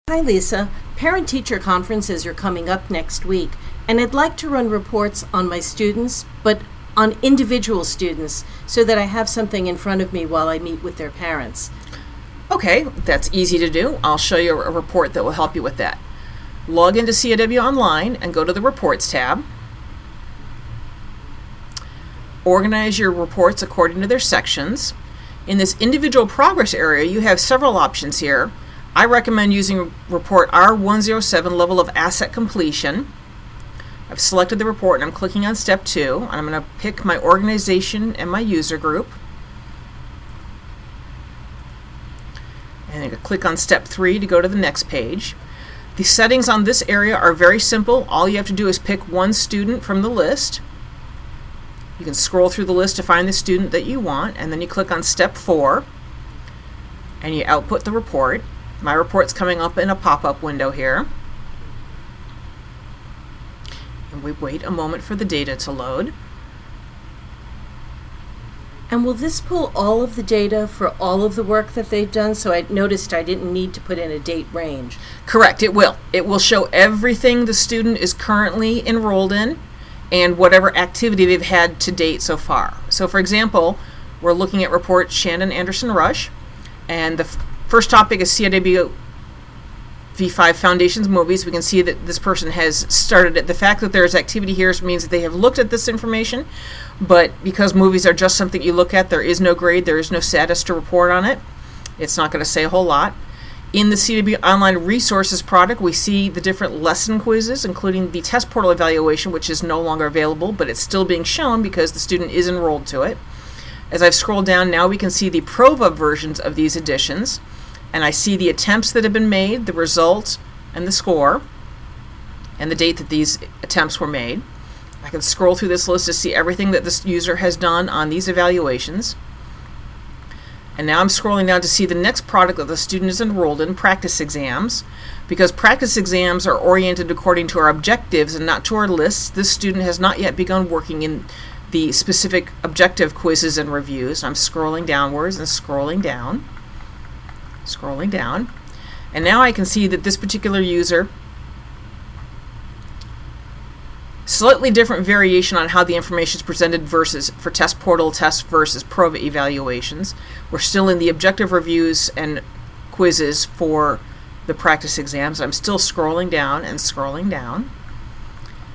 Hi Lisa, parent-teacher conferences are coming up next week, and I'd like to run reports on my students, but on individual students, so that I have something in front of me while I meet with their parents. Okay, that's easy to do. I'll show you a report that will help you with that. Log into CIW Online and go to the Reports tab. Organize your reports according to their sections. In this individual progress area, you have several options here. I recommend using report R107, level of asset completion. I've selected the report and I'm clicking on step 2. And I'm going to pick my organization and my user group. And I'm going to click on step 3 to go to the next page. The settings on this area are very simple. All you have to do is pick one student from the list. You can scroll through the list to find the student that you want, and then you click on step 4 and you output the report. My report's coming up in a pop-up window here. And we wait a moment for the data to load. And will this pull all of the data for all of the work that they've done? So I noticed I didn't need to put in a date range. Correct, it will. It will show everything the student is currently enrolled in and whatever activity they've had to date so far. So for example, we're looking at report Shannon Anderson Rush, and the first topic is CIW V5 Foundations Movies. We can see that this person has started it. The fact that there's activity here means that they have looked at this information, but because movies are just something you look at, there is no grade, there is no status to report on it. It's not going to say a whole lot. In the CIW Online Resources product, we see the different lesson quizzes, including the test portal evaluation, which is no longer available, but it's still being shown because the student is enrolled to it. As I've scrolled down, now we can see the Prova versions of these editions, and I see the attempts that have been made, the result, and the score, and the date that these attempts were made. I can scroll through this list to see everything that this user has done on these evaluations. And now I'm scrolling down to see the next product that the student is enrolled in, practice exams. Because practice exams are oriented according to our objectives and not to our lists, this student has not yet begun working in the specific objective quizzes and reviews. I'm scrolling downwards and scrolling down. And now I can see that this particular user, slightly different variation on how the information is presented versus for test portal tests versus Prova evaluations. We're still in the objective reviews and quizzes for the practice exams. I'm still scrolling down and scrolling down.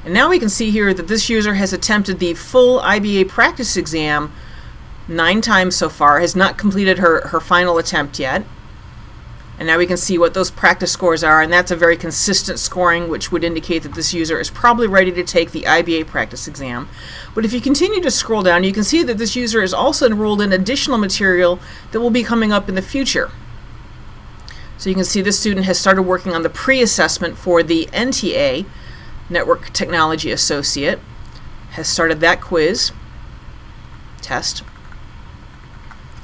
And now we can see here that this user has attempted the full IBA practice exam 9 times so far, has not completed her final attempt yet. And now we can see what those practice scores are, and that's a very consistent scoring, which would indicate that this user is probably ready to take the IBA practice exam. But if you continue to scroll down, you can see that this user is also enrolled in additional material that will be coming up in the future. So you can see this student has started working on the pre-assessment for the NTA, Network Technology Associate, has started that quiz, test,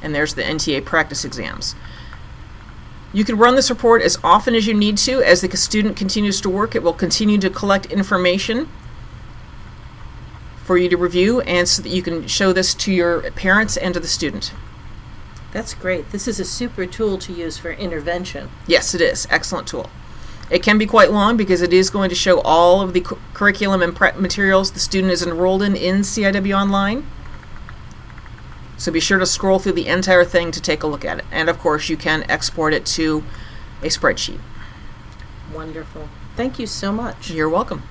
and there's the NTA practice exams. You can run this report as often as you need to. As the student continues to work, it will continue to collect information for you to review, and so that you can show this to your parents and to the student. That's great. This is a super tool to use for intervention. Yes, it is. Excellent tool. It can be quite long because it is going to show all of the curriculum and prep materials the student is enrolled in CIW Online. So be sure to scroll through the entire thing to take a look at it. And of course, you can export it to a spreadsheet. Wonderful. Thank you so much. You're welcome.